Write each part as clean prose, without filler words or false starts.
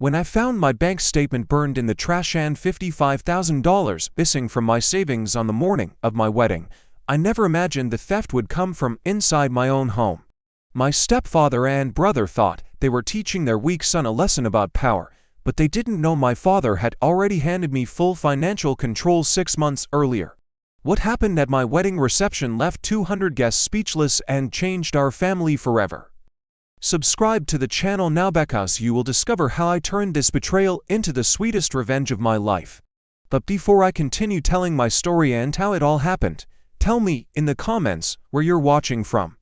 When I found my bank statement burned in the trash and $55,000 missing from my savings on the morning of my wedding, I never imagined the theft would come from inside my own home. My stepfather and brother thought they were teaching their weak son a lesson about power, but they didn't know my father had already handed me full financial control 6 months earlier. What happened at my wedding reception left 200 guests speechless and changed our family forever. Subscribe to the channel now because you will discover how I turned this betrayal into the sweetest revenge of my life. But before I continue telling my story and how it all happened, tell me in the comments where you're watching from.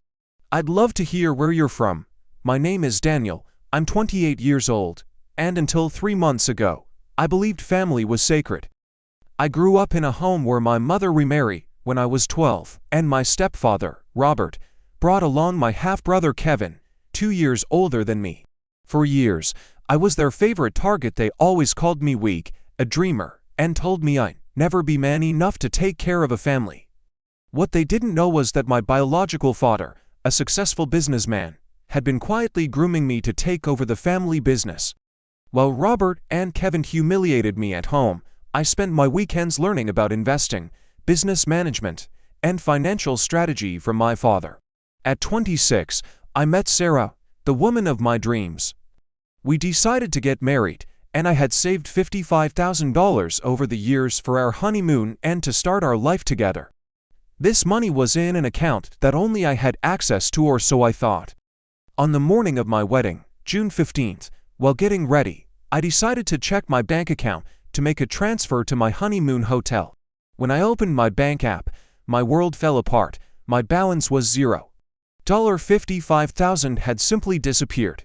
I'd love to hear where you're from. My name is Daniel, I'm 28 years old, and until 3 months ago, I believed family was sacred. I grew up in a home where my mother remarried when I was 12, and my stepfather, Robert, brought along my half-brother Kevin, 2 years older than me. For years, I was their favorite target. They always called me weak, a dreamer, and told me I'd never be man enough to take care of a family. What they didn't know was that my biological father, a successful businessman, had been quietly grooming me to take over the family business. While Robert and Kevin humiliated me at home, I spent my weekends learning about investing, business management, and financial strategy from my father. At 26, I met Sarah, the woman of my dreams. We decided to get married, and I had saved $55,000 over the years for our honeymoon and to start our life together. This money was in an account that only I had access to, or so I thought. On the morning of my wedding, June 15th, while getting ready, I decided to check my bank account to make a transfer to my honeymoon hotel. When I opened my bank app, my world fell apart. My balance was $0. $55,000 had simply disappeared.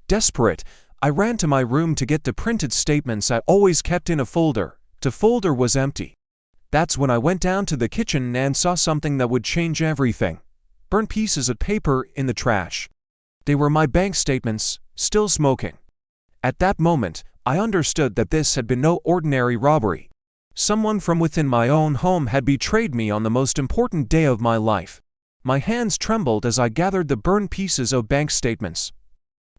Desperate, I ran to my room to get the printed statements I always kept in a folder. The folder was empty. That's when I went down to the kitchen and saw something that would change everything. Burnt pieces of paper in the trash. They were my bank statements, still smoking. At that moment, I understood that this had been no ordinary robbery. Someone from within my own home had betrayed me on the most important day of my life. My hands trembled as I gathered the burned pieces of bank statements.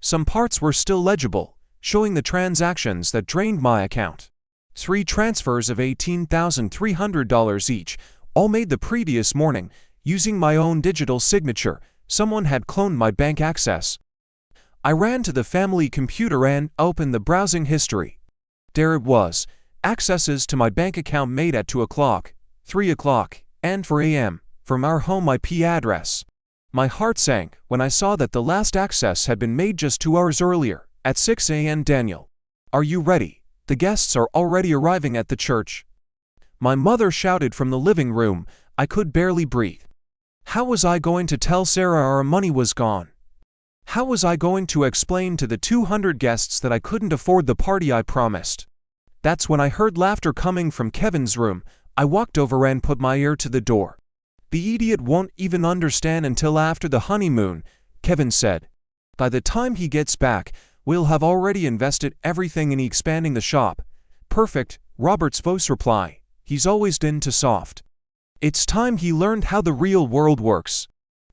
Some parts were still legible, showing the transactions that drained my account. 3 transfers of $18,300 each, all made the previous morning, using my own digital signature. Someone had cloned my bank access. I ran to the family computer and opened the browsing history. There it was, accesses to my bank account made at 2 o'clock, 3 o'clock, and 4 a.m. from our home IP address. My heart sank when I saw that the last access had been made just 2 hours earlier, at 6 a.m. Daniel, are you ready? The guests are already arriving at the church. My mother shouted from the living room. I could barely breathe. How was I going to tell Sarah our money was gone? How was I going to explain to the 200 guests that I couldn't afford the party I promised? That's when I heard laughter coming from Kevin's room. I walked over and put my ear to the door. The idiot won't even understand until after the honeymoon, Kevin said. By the time he gets back, we'll have already invested everything in expanding the shop. Perfect, Robert's voice reply. He's always been too soft. It's time he learned how the real world works.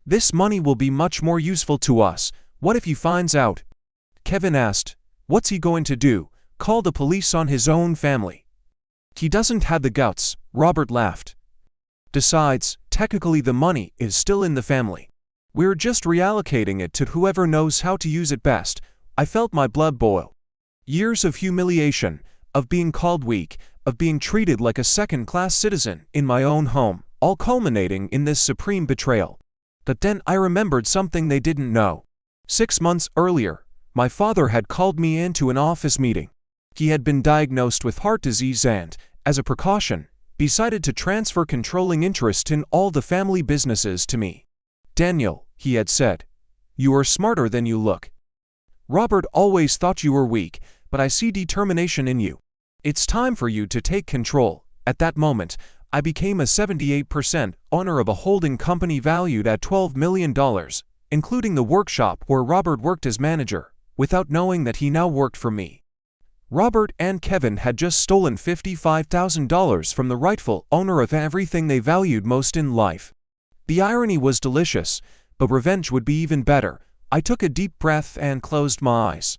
This money will be much more useful to us. What if he finds out? Kevin asked. What's he going to do? Call the police on his own family? He doesn't have the guts, Robert laughed. Besides, technically the money is still in the family. We're just reallocating it to whoever knows how to use it best. I felt my blood boil. Years of humiliation, of being called weak, of being treated like a second-class citizen in my own home, all culminating in this supreme betrayal. But then I remembered something they didn't know. 6 months earlier, my father had called me into an office meeting. He had been diagnosed with heart disease and, as a precaution, decided to transfer controlling interest in all the family businesses to me. Daniel, he had said, you are smarter than you look. Robert always thought you were weak, but I see determination in you. It's time for you to take control. At that moment, I became a 78% owner of a holding company valued at $12 million, including the workshop where Robert worked as manager, without knowing that he now worked for me. Robert and Kevin had just stolen $55,000 from the rightful owner of everything they valued most in life. The irony was delicious, but revenge would be even better. I took a deep breath and closed my eyes.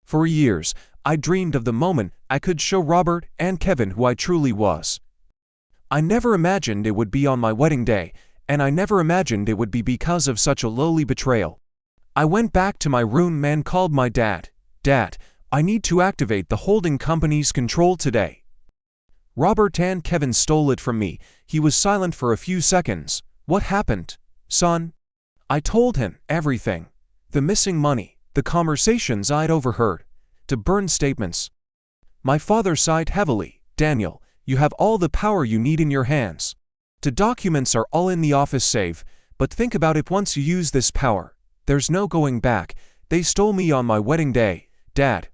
For years, I dreamed of the moment I could show Robert and Kevin who I truly was. I never imagined it would be on my wedding day, and I never imagined it would be because of such a lowly betrayal. I went back to my room and called my dad. Dad, I need to activate the holding company's control today. Robert and Kevin stole it from me. He was silent for a few seconds. What happened, son? I told him everything. The missing money, the conversations I'd overheard, the burned statements. My father sighed heavily. Daniel, you have all the power you need in your hands. The documents are all in the office safe, but think about it, once you use this power, there's no going back. They stole me on my wedding day. Dad,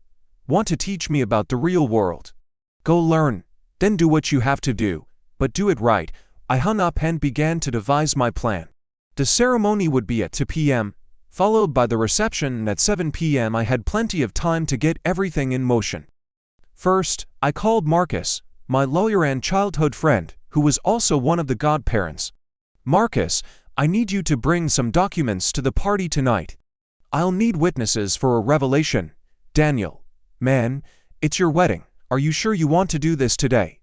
want to teach me about the real world? Go learn, then do what you have to do, but do it right. I hung up and began to devise my plan. The ceremony would be at 2 p.m., followed by the reception at 7 p.m. I had plenty of time to get everything in motion. First, I called Marcus, my lawyer and childhood friend, who was also one of the godparents. Marcus, I need you to bring some documents to the party tonight. I'll need witnesses for a revelation. Daniel, man, it's your wedding. Are you sure you want to do this today?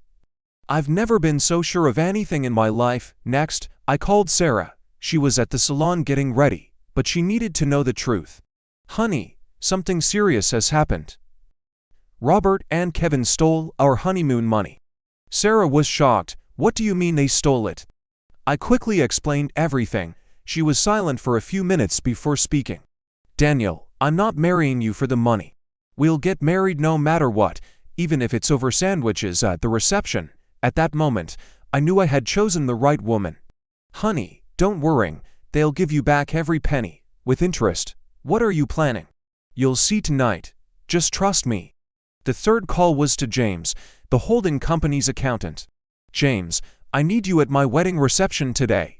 I've never been so sure of anything in my life. Next, I called Sarah. She was at the salon getting ready, but she needed to know the truth. Honey, something serious has happened. Robert and Kevin stole our honeymoon money. Sarah was shocked. What do you mean they stole it? I quickly explained everything. She was silent for a few minutes before speaking. Daniel, I'm not marrying you for the money. We'll get married no matter what, even if it's over sandwiches at the reception. At that moment, I knew I had chosen the right woman. Honey, don't worry, they'll give you back every penny, with interest. What are you planning? You'll see tonight. Just trust me. The third call was to James, the holding company's accountant. James, I need you at my wedding reception today.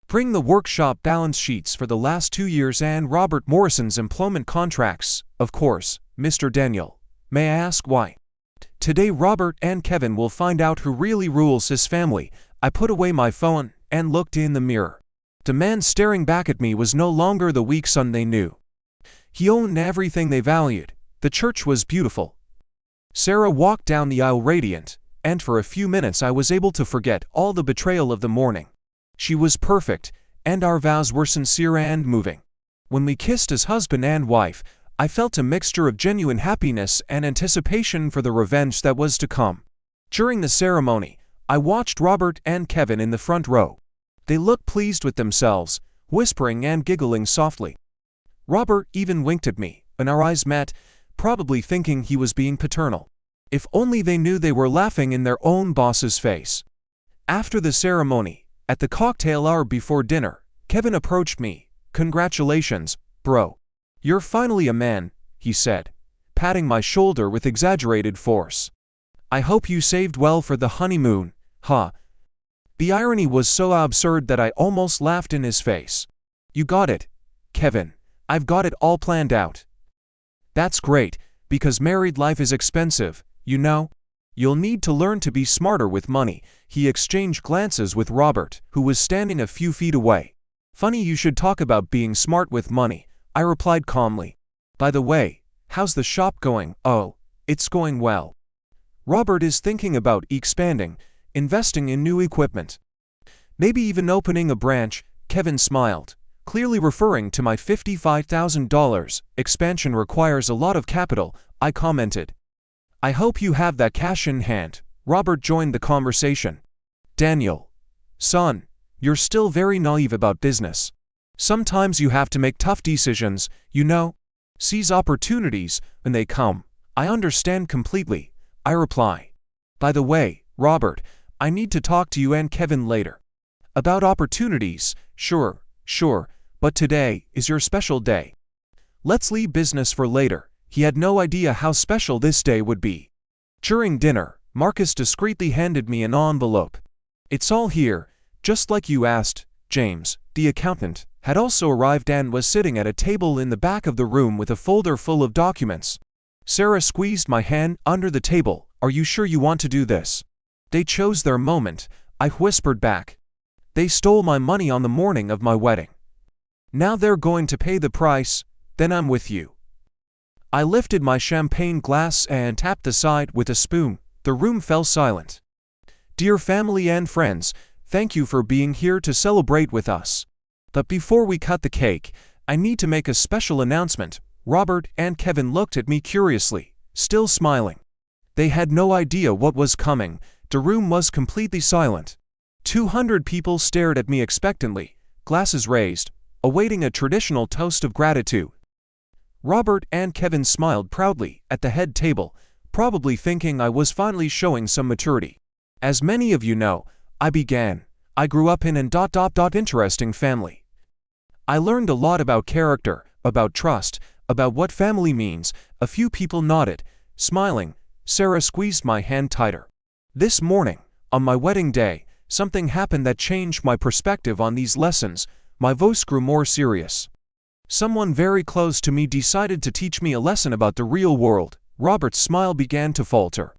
Bring the workshop balance sheets for the last 2 years and Robert Morrison's employment contracts, of course, Mr. Daniel. May I ask why? Today Robert and Kevin will find out who really rules his family. I put away my phone and looked in the mirror. The man staring back at me was no longer the weak son they knew. He owned everything they valued. The church was beautiful. Sarah walked down the aisle radiant, and for a few minutes I was able to forget all the betrayal of the morning. She was perfect, and our vows were sincere and moving. When we kissed as husband and wife, I felt a mixture of genuine happiness and anticipation for the revenge that was to come. During the ceremony, I watched Robert and Kevin in the front row. They looked pleased with themselves, whispering and giggling softly. Robert even winked at me, and our eyes met, probably thinking he was being paternal. If only they knew they were laughing in their own boss's face. After the ceremony, at the cocktail hour before dinner, Kevin approached me. Congratulations, bro. You're finally a man, he said, patting my shoulder with exaggerated force. I hope you saved well for the honeymoon, huh? The irony was so absurd that I almost laughed in his face. You got it, Kevin. I've got it all planned out. That's great, because married life is expensive, you know? You'll need to learn to be smarter with money. He exchanged glances with Robert, who was standing a few feet away. Funny you should talk about being smart with money, I replied calmly. By the way, how's the shop going? Oh, it's going well. Robert is thinking about expanding, investing in new equipment. Maybe even opening a branch. Kevin smiled, clearly referring to my $55,000. Expansion requires a lot of capital, I commented. I hope you have that cash in hand. Robert joined the conversation. Daniel, son, you're still very naive about business. Sometimes you have to make tough decisions, you know? Seize opportunities when they come. I understand completely, I reply. By the way, Robert, I need to talk to you and Kevin later. About opportunities, sure, but today is your special day. Let's leave business for later. He had no idea how special this day would be. During dinner, Marcus discreetly handed me an envelope. It's all here, just like you asked. James, the accountant, had also arrived and was sitting at a table in the back of the room with a folder full of documents. Sarah squeezed my hand under the table. Are you sure you want to do this? They chose their moment, I whispered back. They stole my money on the morning of my wedding. Now they're going to pay the price, then I'm with you. I lifted my champagne glass and tapped the side with a spoon. The room fell silent. Dear family and friends, thank you for being here to celebrate with us. But before we cut the cake, I need to make a special announcement. Robert and Kevin looked at me curiously, still smiling. They had no idea what was coming. The room was completely silent. 200 people stared at me expectantly, glasses raised, awaiting a traditional toast of gratitude. Robert and Kevin smiled proudly at the head table, probably thinking I was finally showing some maturity. As many of you know, I grew up in an interesting family. I learned a lot about character, about trust, about what family means. A few people nodded, smiling. Sarah squeezed my hand tighter. This morning, on my wedding day, something happened that changed my perspective on these lessons. My voice grew more serious. Someone very close to me decided to teach me a lesson about the real world. Robert's smile began to falter.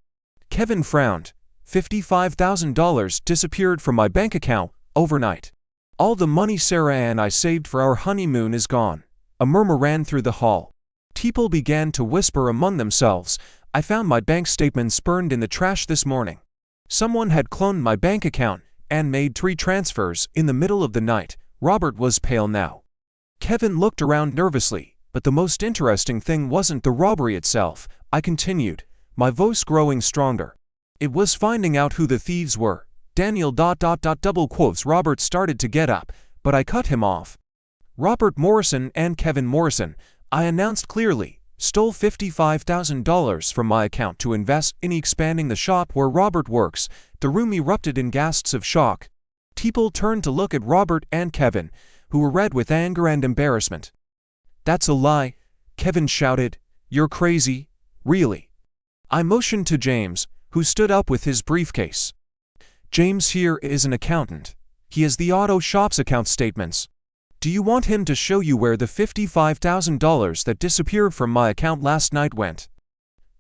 Kevin frowned. $55,000 disappeared from my bank account overnight. All the money Sarah and I saved for our honeymoon is gone. A murmur ran through the hall. People began to whisper among themselves. I found my bank statements burned in the trash this morning. Someone had cloned my bank account and made 3 transfers in the middle of the night. Robert was pale now. Kevin looked around nervously, but the most interesting thing wasn't the robbery itself. I continued, my voice growing stronger. It was finding out who the thieves were. Daniel ... Robert started to get up, but I cut him off. Robert Morrison and Kevin Morrison, I announced clearly, stole $55,000 from my account to invest in expanding the shop where Robert works. The room erupted in gasps of shock. People turned to look at Robert and Kevin, who were red with anger and embarrassment. That's a lie, Kevin shouted. You're crazy, really. I motioned to James, who stood up with his briefcase. James here is an accountant. He has the auto shop's account statements. Do you want him to show you where the $55,000 that disappeared from my account last night went?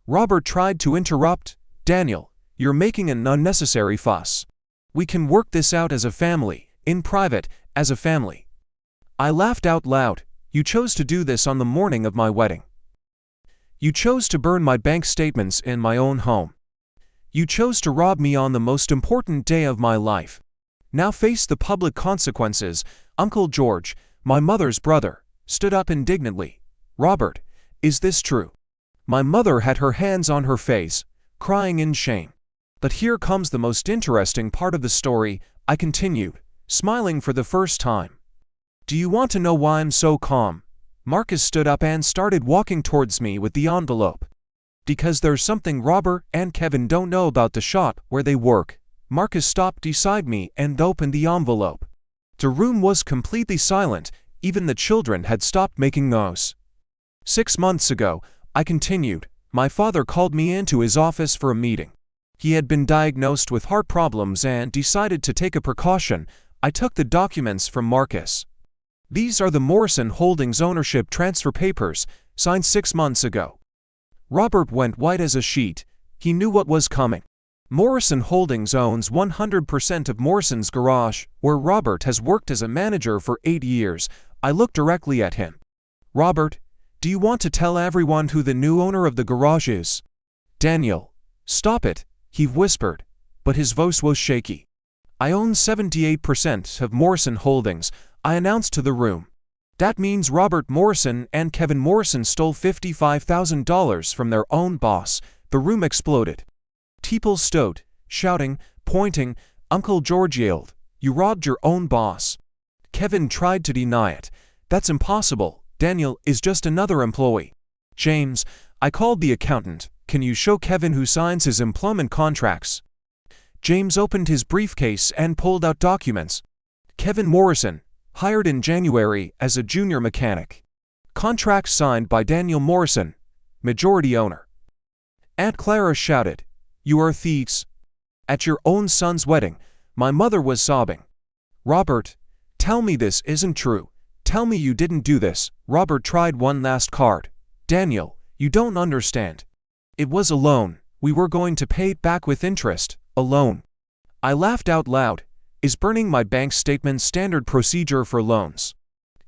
Robert tried to interrupt. Daniel, you're making an unnecessary fuss. We can work this out as a family, in private, as a family. I laughed out loud. You chose to do this on the morning of my wedding. You chose to burn my bank statements in my own home. You chose to rob me on the most important day of my life. Now face the public consequences. Uncle George, my mother's brother, stood up indignantly. Robert, is this true? My mother had her hands on her face, crying in shame. But here comes the most interesting part of the story, I continued, smiling for the first time. Do you want to know why I'm so calm? Marcus stood up and started walking towards me with the envelope. Because there's something Robert and Kevin don't know about the shop where they work. Marcus stopped beside me and opened the envelope. The room was completely silent, even the children had stopped making noise. 6 months ago, I continued, my father called me into his office for a meeting. He had been diagnosed with heart problems and decided to take a precaution. I took the documents from Marcus. These are the Morrison Holdings ownership transfer papers, signed 6 months ago. Robert went white as a sheet. He knew what was coming. Morrison Holdings owns 100% of Morrison's Garage, where Robert has worked as a manager for 8 years. I looked directly at him. Robert, do you want to tell everyone who the new owner of the garage is? Daniel, stop it, he whispered, but his voice was shaky. I own 78% of Morrison Holdings, I announced to the room. That means Robert Morrison and Kevin Morrison stole $55,000 from their own boss. The room exploded. People stood, shouting, pointing. Uncle George yelled, you robbed your own boss. Kevin tried to deny it. That's impossible. Daniel is just another employee. James, I called the accountant. Can you show Kevin who signs his employment contracts? James opened his briefcase and pulled out documents. Kevin Morrison, hired in January as a junior mechanic. Contract signed by Daniel Morrison, majority owner. Aunt Clara shouted, you are thieves. At your own son's wedding, my mother was sobbing. Robert, tell me this isn't true. Tell me you didn't do this. Robert tried one last card. Daniel, you don't understand. It was a loan. We were going to pay it back with interest. A loan. I laughed out loud. Is burning my bank statement standard procedure for loans?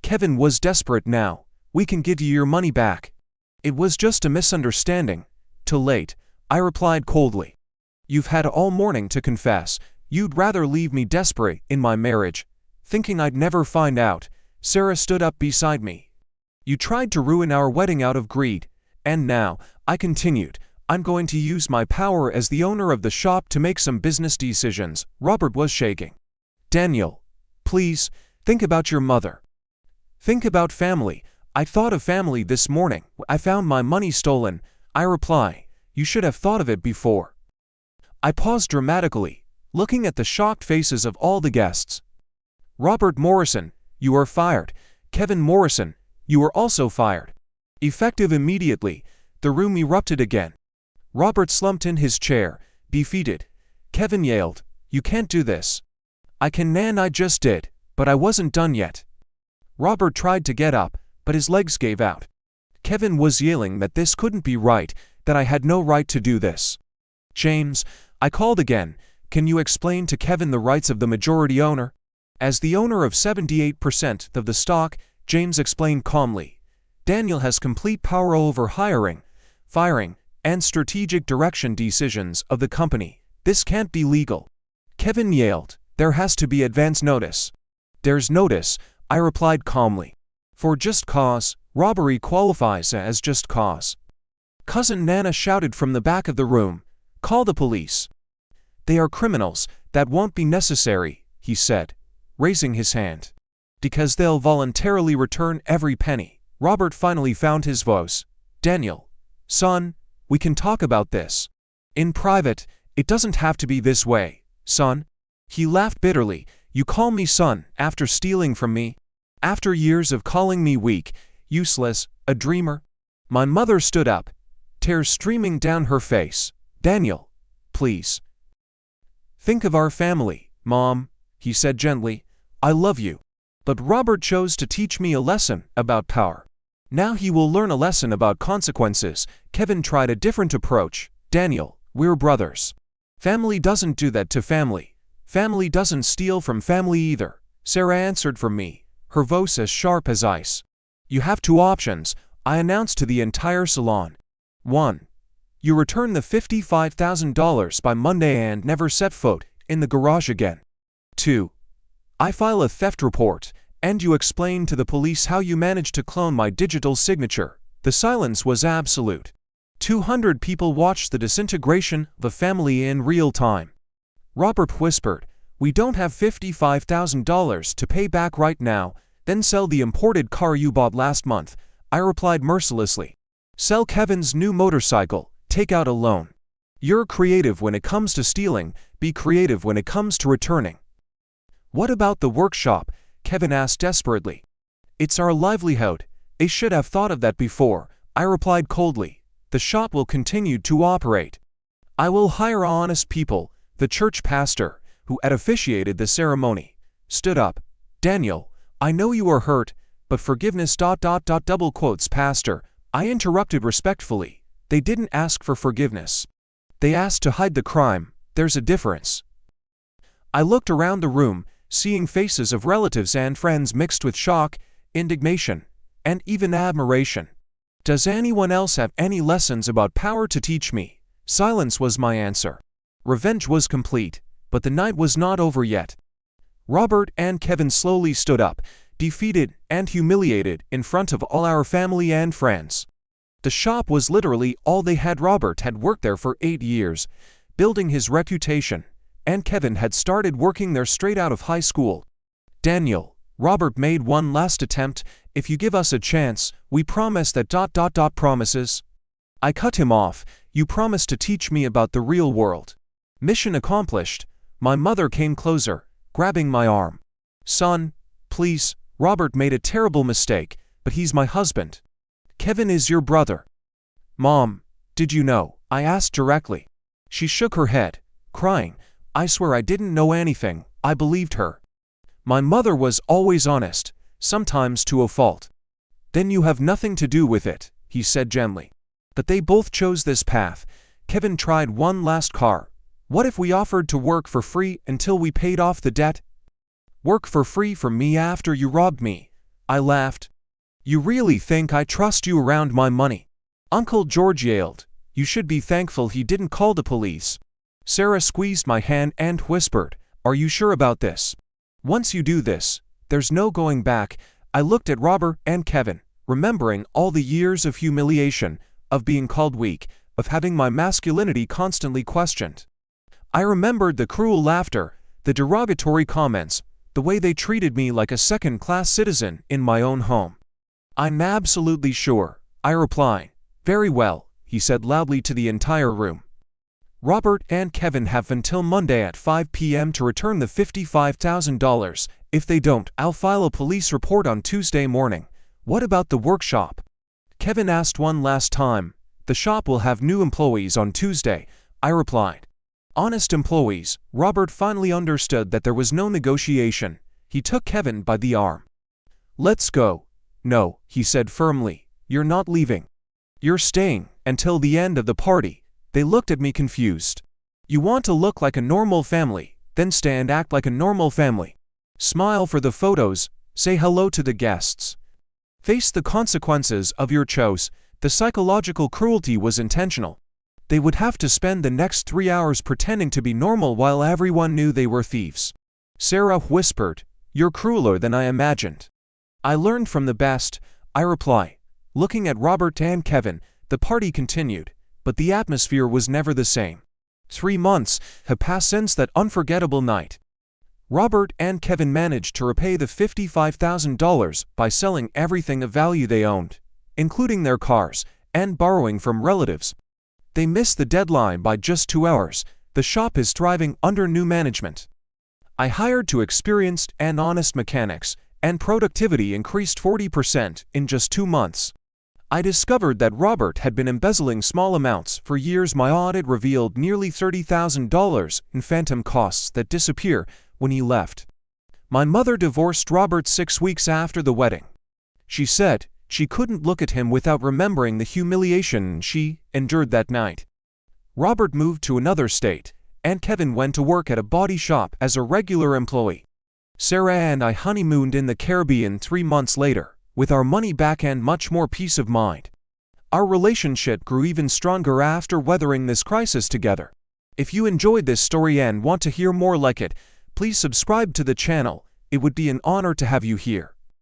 Kevin was desperate now. We can give you your money back. It was just a misunderstanding. Too late, I replied coldly. You've had all morning to confess. You'd rather leave me desperate in my marriage, thinking I'd never find out. Sarah stood up beside me. You tried to ruin our wedding out of greed. And now, I continued, I'm going to use my power as the owner of the shop to make some business decisions. Robert was shaking. Daniel, please, think about your mother. Think about family. I thought of family this morning. I found my money stolen. I reply, you should have thought of it before. I paused dramatically, looking at the shocked faces of all the guests. Robert Morrison, you are fired. Kevin Morrison, you are also fired. Effective immediately, the room erupted again. Robert slumped in his chair, defeated. Kevin yelled, you can't do this. I can, and I just did, but I wasn't done yet. Robert tried to get up, but his legs gave out. Kevin was yelling that this couldn't be right, that I had no right to do this. James, I called again, can you explain to Kevin the rights of the majority owner? As the owner of 78% of the stock, James explained calmly, Daniel has complete power over hiring, firing, and strategic direction decisions of the company. This can't be legal. Kevin yelled, there has to be advance notice. There's notice, I replied calmly. For just cause, robbery qualifies as just cause. Cousin Nana shouted from the back of the room, call the police. They are criminals, that won't be necessary, he said, raising his hand. Because they'll voluntarily return every penny. Robert finally found his voice. Daniel, son, we can talk about this. In private, it doesn't have to be this way, son. He laughed bitterly. You call me son after stealing from me? After years of calling me weak, useless, a dreamer? My mother stood up, tears streaming down her face. Daniel, please. Think of our family, Mom, he said gently. I love you. But Robert chose to teach me a lesson about power. Now he will learn a lesson about consequences. Kevin tried a different approach. Daniel, we're brothers. Family doesn't do that to family. Family doesn't steal from family either. Sarah answered for me, her voice as sharp as ice. You have two options, I announced to the entire salon. 1. You return the $55,000 by Monday and never set foot in the garage again. 2. I file a theft report, and you explain to the police how you managed to clone my digital signature. The silence was absolute. 200 people watched the disintegration of a family in real time. Robert whispered, we don't have $55,000 to pay back right now, then sell the imported car you bought last month. I replied mercilessly. Sell Kevin's new motorcycle, take out a loan. You're creative when it comes to stealing, be creative when it comes to returning. What about the workshop? Kevin asked desperately. It's our livelihood. They should have thought of that before, I replied coldly. The shop will continue to operate. I will hire honest people. The church pastor, who had officiated the ceremony, stood up. Daniel, I know you are hurt, but forgiveness ... double quotes pastor. I interrupted respectfully. They didn't ask for forgiveness. They asked to hide the crime. There's a difference. I looked around the room, seeing faces of relatives and friends mixed with shock, indignation, and even admiration. Does anyone else have any lessons about power to teach me? Silence was my answer. Revenge was complete, but the night was not over yet. Robert and Kevin slowly stood up, defeated and humiliated in front of all our family and friends. The shop was literally all they had. Robert had worked there for 8 years, building his reputation, and Kevin had started working there straight out of high school. Daniel, Robert made one last attempt. If you give us a chance, we promise that ... promises. I cut him off. You promised to teach me about the real world. Mission accomplished. My mother came closer, grabbing my arm. Son, please, Robert made a terrible mistake, but he's my husband. Kevin is your brother. Mom, did you know? I asked directly. She shook her head, crying. I swear I didn't know anything. I believed her. My mother was always honest, sometimes to a fault. Then you have nothing to do with it, he said gently. But they both chose this path. Kevin tried one last car. What if we offered to work for free until we paid off the debt? Work for free for me after you robbed me? I laughed. You really think I trust you around my money? Uncle George yelled. You should be thankful he didn't call the police. Sarah squeezed my hand and whispered, Are you sure about this? Once you do this, there's no going back. I looked at Robert and Kevin, remembering all the years of humiliation, of being called weak, of having my masculinity constantly questioned. I remembered the cruel laughter, the derogatory comments, the way they treated me like a second-class citizen in my own home. I'm absolutely sure, I replied. Very well, he said loudly to the entire room. Robert and Kevin have until Monday at 5 p.m. to return the $55,000. If they don't, I'll file a police report on Tuesday morning. What about the workshop? Kevin asked one last time. The shop will have new employees on Tuesday, I replied. Honest employees. Robert finally understood that there was no negotiation. He took Kevin by the arm. Let's go. No, he said firmly. You're not leaving. You're staying until the end of the party. They looked at me confused. You want to look like a normal family, then stay and act like a normal family. Smile for the photos, say hello to the guests. Face the consequences of your choice. The psychological cruelty was intentional. They would have to spend the next 3 hours pretending to be normal while everyone knew they were thieves. Sarah whispered, You're crueler than I imagined. I learned from the best, I replied. Looking at Robert and Kevin, the party continued, but the atmosphere was never the same. 3 months have passed since that unforgettable night. Robert and Kevin managed to repay the $55,000 by selling everything of value they owned, including their cars, and borrowing from relatives. They missed the deadline by just 2 hours. The shop is thriving under new management. I hired 2 experienced and honest mechanics, and productivity increased 40% in just 2 months. I discovered that Robert had been embezzling small amounts for years. My audit revealed nearly $30,000 in phantom costs that disappear when he left. My mother divorced Robert 6 weeks after the wedding. She said she couldn't look at him without remembering the humiliation she endured that night. Robert moved to another state, and Kevin went to work at a body shop as a regular employee. Sarah and I honeymooned in the Caribbean 3 months later, with our money back and much more peace of mind. Our relationship grew even stronger after weathering this crisis together. If you enjoyed this story and want to hear more like it, please subscribe to the channel. It would be an honor to have you here.